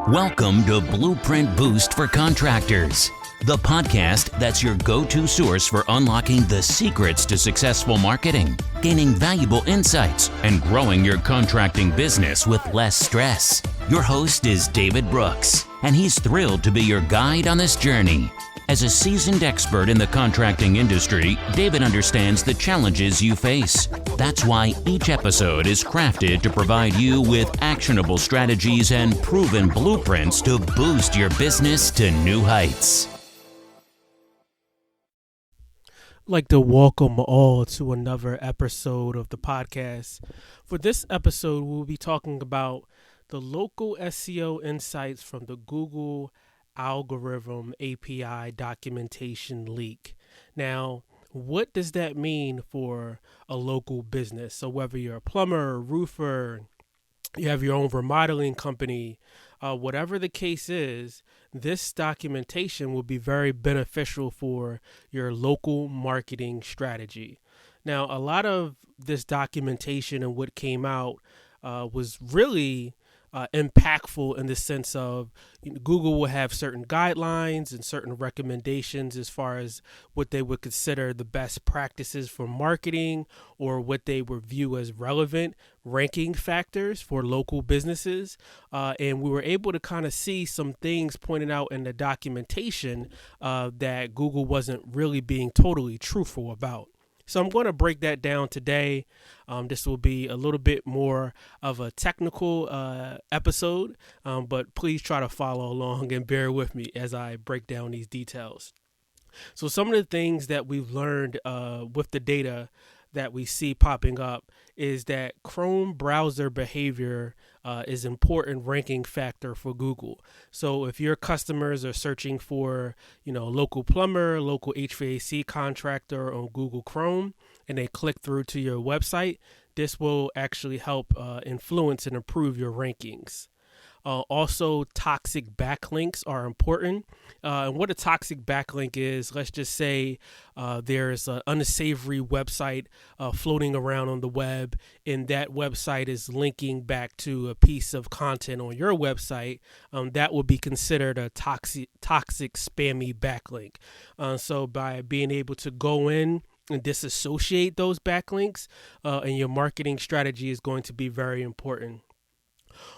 Welcome to Blueprint Boost for Contractors, the podcast that's your go-to source for unlocking the secrets to successful marketing, gaining valuable insights, and growing your contracting business with less stress. Your host is David Brooks, and he's thrilled to be your guide on this journey. As a seasoned expert in the contracting industry, David understands the challenges you face. That's why each episode is crafted to provide you with actionable strategies and proven blueprints to boost your business to new heights. I'd like to welcome all to another episode of the podcast. For this episode, we'll be talking about the local SEO insights from the Google algorithm API documentation leak. Now, what does that mean for a local business? So whether you're a plumber, a roofer, you have your own remodeling company, whatever the case is, this documentation will be very beneficial for your local marketing strategy. Now, a lot of this documentation and what came out was really impactful in the sense of Google will have certain guidelines and certain recommendations as far as what they would consider the best practices for marketing or what they would view as relevant ranking factors for local businesses. And we were able to kind of see some things pointed out in the documentation that Google wasn't really being totally truthful about. So I'm going to break that down today. This will be a little bit more of a technical episode, but please try to follow along and bear with me as I break down these details. So some of the things that we've learned with the data that we see popping up is that Chrome browser behavior is an important ranking factor for Google. So if your customers are searching for, local plumber, local HVAC contractor on Google Chrome, and they click through to your website, this will actually help influence and improve your rankings. Also, toxic backlinks are important. And what a toxic backlink is, let's just say there's an unsavory website floating around on the web, and that website is linking back to a piece of content on your website. That would be considered a toxic spammy backlink. So by being able to go in and disassociate those backlinks, and your marketing strategy is going to be very important.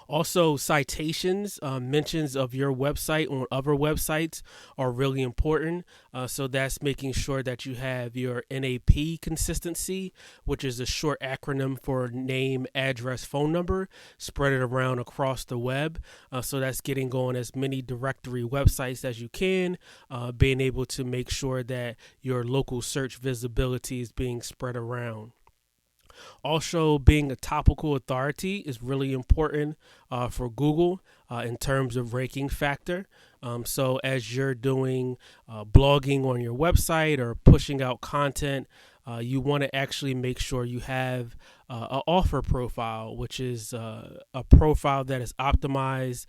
Also, citations, mentions of your website on other websites are really important. So that's making sure that you have your NAP consistency, which is a short acronym for name, address, phone number, spread it around across the web. So that's getting on as many directory websites as you can, being able to make sure that your local search visibility is being spread around. Also, being a topical authority is really important for Google in terms of ranking factor. So as you're doing blogging on your website or pushing out content, you want to actually make sure you have an offer profile, which is a profile that is optimized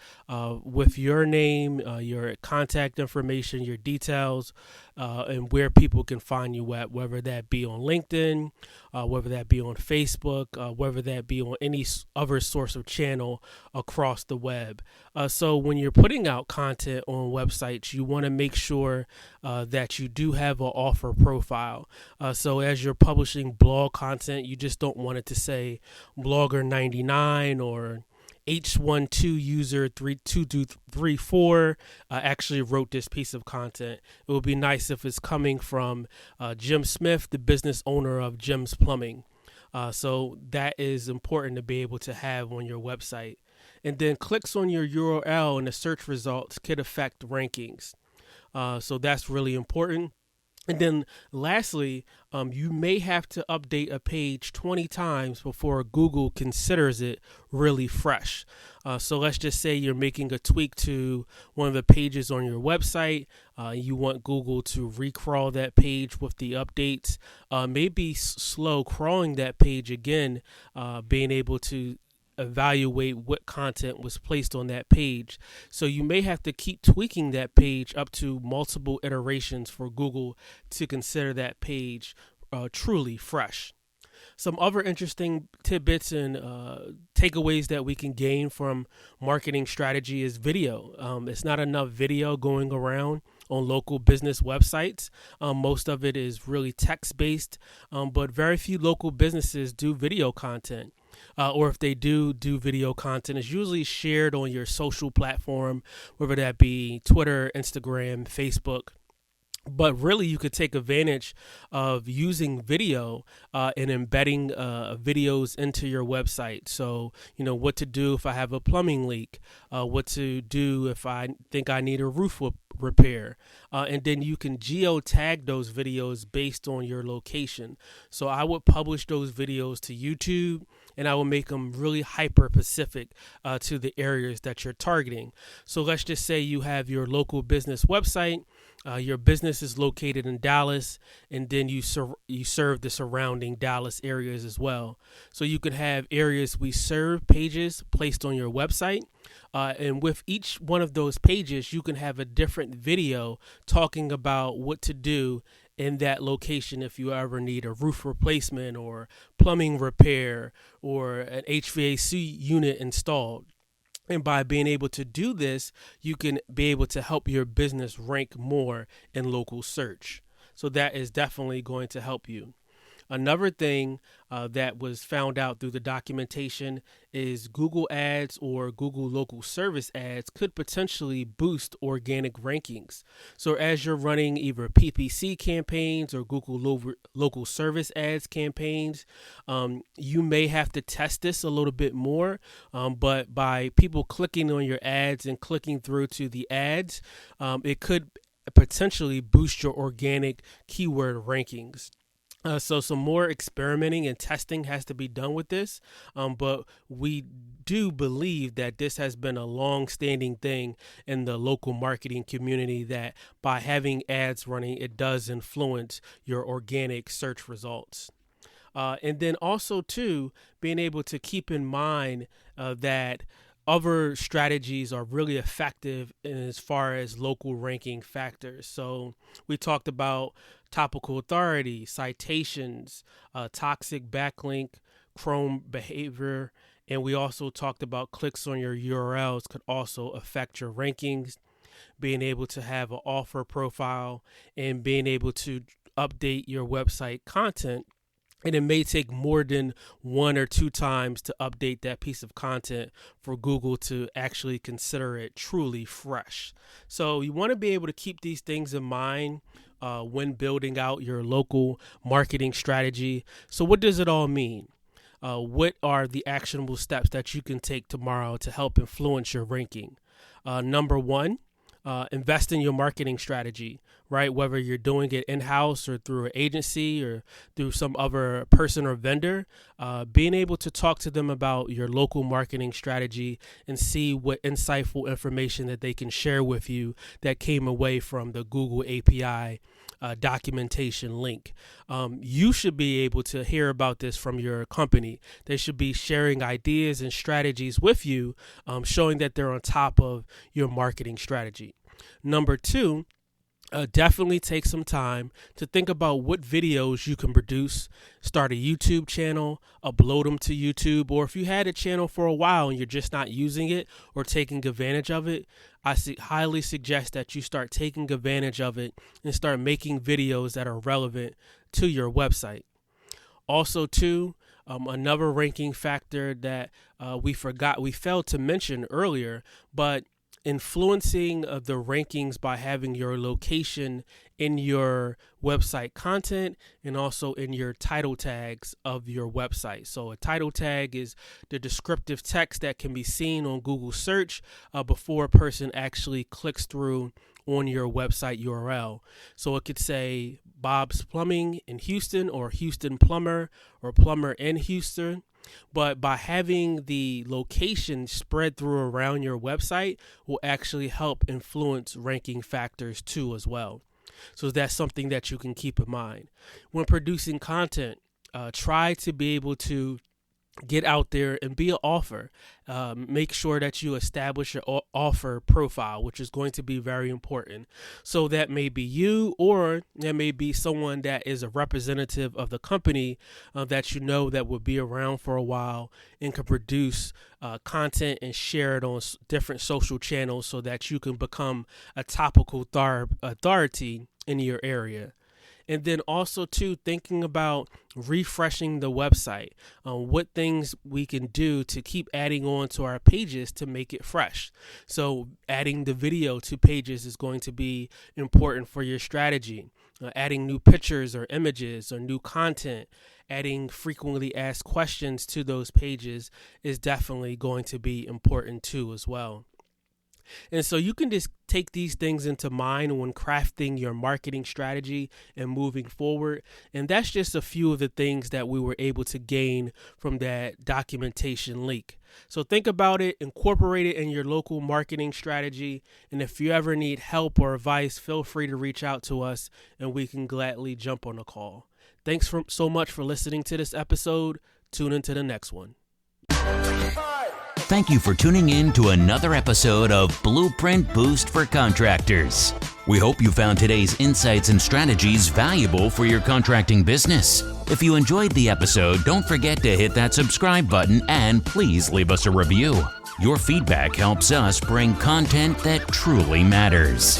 with your name, your contact information, your details, and where people can find you at, whether that be on LinkedIn, whether that be on Facebook, whether that be on any other source of channel across the web. So when you're putting out content on websites, you want to make sure that you do have an offer profile. So as you're publishing blog content, you just don't want it to say blogger 99 or H12 user 3234 actually wrote this piece of content. It would be nice if it's coming from Jim Smith, the business owner of Jim's Plumbing. So that is important to be able to have on your website. And then clicks on your URL and the search results could affect rankings. So that's really important. And then lastly, you may have to update a page 20 times before Google considers it really fresh. So let's just say you're making a tweak to one of the pages on your website. You want Google to recrawl that page with the updates. Maybe slow crawling that page again, being able to evaluate what content was placed on that page. So you may have to keep tweaking that page up to multiple iterations for Google to consider that page truly fresh. Some other interesting tidbits and takeaways that we can gain from marketing strategy is video. It's not enough video going around on local business websites. Most of it is really text-based, but very few local businesses do video content. Or if they do video content, it's usually shared on your social platform, whether that be Twitter, Instagram, Facebook. But really, you could take advantage of using video and embedding videos into your website. So, what to do if I have a plumbing leak, what to do if I think I need a roof repair. And then you can geotag those videos based on your location. So I would publish those videos to YouTube, and I will make them really hyper specific to the areas that you're targeting. So let's just say you have your local business website. Your business is located in Dallas, and then you serve the surrounding Dallas areas as well. So you could have areas we serve pages placed on your website. And with each one of those pages, you can have a different video talking about what to do in that location if you ever need a roof replacement or plumbing repair or an HVAC unit installed. And by being able to do this, you can be able to help your business rank more in local search. So that is definitely going to help you. Another thing that was found out through the documentation is Google Ads or Google Local Service Ads could potentially boost organic rankings. So as you're running either PPC campaigns or Google Local Service Ads campaigns, you may have to test this a little bit more. But by people clicking on your ads and clicking through to the ads, it could potentially boost your organic keyword rankings. So some more experimenting and testing has to be done with this, but we do believe that this has been a long-standing thing in the local marketing community, that by having ads running, it does influence your organic search results. And then also, too, being able to keep in mind that other strategies are really effective as far as local ranking factors. So we talked about topical authority, citations, toxic backlink, Chrome behavior, and we also talked about clicks on your URLs could also affect your rankings, being able to have an offer profile, and being able to update your website content. And it may take more than 1 or 2 times to update that piece of content for Google to actually consider it truly fresh. So you want to be able to keep these things in mind when building out your local marketing strategy. So what does it all mean? What are the actionable steps that you can take tomorrow to help influence your ranking? Number 1, invest in your marketing strategy, right? Whether you're doing it in-house or through an agency or through some other person or vendor, being able to talk to them about your local marketing strategy and see what insightful information that they can share with you that came away from the Google API documentation link. You should be able to hear about this from your company. They should be sharing ideas and strategies with you, showing that they're on top of your marketing strategy. Number 2, definitely take some time to think about what videos you can produce. Start a YouTube channel, upload them to YouTube, or if you had a channel for a while and you're just not using it or taking advantage of it, I highly suggest that you start taking advantage of it and start making videos that are relevant to your website. Also, too, another ranking factor that we failed to mention earlier, but influencing the rankings by having your location in your website content and also in your title tags of your website. So a title tag is the descriptive text that can be seen on Google search before a person actually clicks through on your website URL. So it could say Bob's Plumbing in Houston or Houston Plumber or Plumber in Houston. But by having the location spread through around your website will actually help influence ranking factors too as well. So that's something that you can keep in mind. When producing content, try to be able to get out there and be an offer. Make sure that you establish your offer profile, which is going to be very important. So that may be you, or there may be someone that is a representative of the company that you know that will be around for a while and can produce content and share it on different social channels so that you can become a topical authority in your area. And then also, too, thinking about refreshing the website, what things we can do to keep adding on to our pages to make it fresh. So adding the video to pages is going to be important for your strategy. Adding new pictures or images or new content, adding frequently asked questions to those pages is definitely going to be important, too, as well. And so you can just take these things into mind when crafting your marketing strategy and moving forward. And that's just a few of the things that we were able to gain from that documentation leak. So think about it, incorporate it in your local marketing strategy. And if you ever need help or advice, feel free to reach out to us and we can gladly jump on a call. Thanks so much for listening to this episode. Tune into the next one. Thank you for tuning in to another episode of Blueprint Boost for Contractors. We hope you found today's insights and strategies valuable for your contracting business. If you enjoyed the episode, don't forget to hit that subscribe button and please leave us a review. Your feedback helps us bring content that truly matters.